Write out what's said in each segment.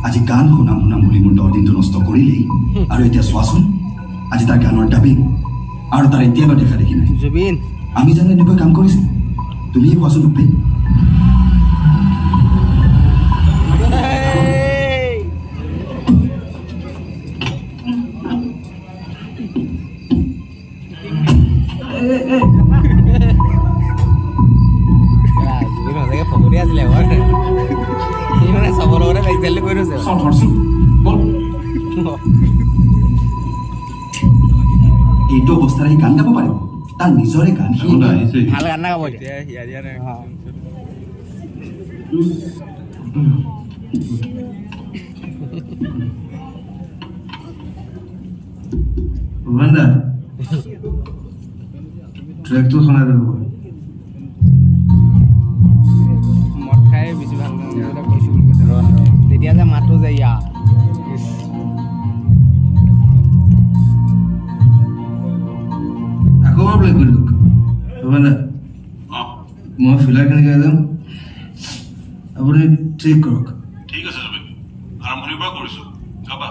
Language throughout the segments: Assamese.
আজি গান শুনাম শুনাম বুলি মোৰ 10 দিনটো নষ্ট কৰিলেই আৰু এতিয়া চোৱাচোন আজি তাৰ গানৰ ডাবিং আৰু তাৰ এতিয়ালৈ দেখা দেখি নাই জুবিন আমি জানো এনেকৈ কাম কৰিছে তুমি কোৱাচোন ৰূপে এইটো অৱস্থাৰে গান গাব পাৰিব তাৰ নিজৰে গান ভাল গান গাব ভুৱনদা ট্ৰেকটো শুনাই দিব মদ খাই বেছি ভাল কৈছো বুলি কৈছে তেতিয়া যে মাতো যে ইয়া আকৌ প্লে কৰি দিয়ক ভুৱনদা মই ফিলাৰখিনি গাই যাম আপুনি ঠিক কৰক ঠিক আছে জুবিন আৰম্ভণিৰ পৰা কৰিছো গাবা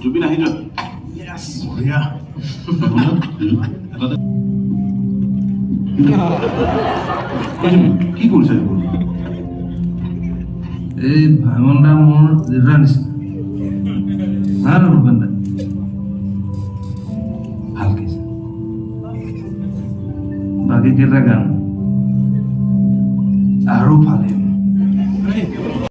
জুবিন আহি যোৱা বঢ়িয়া কি কৰিছা এই ভাইমন দা মোৰ দেউতাৰ নিচিনা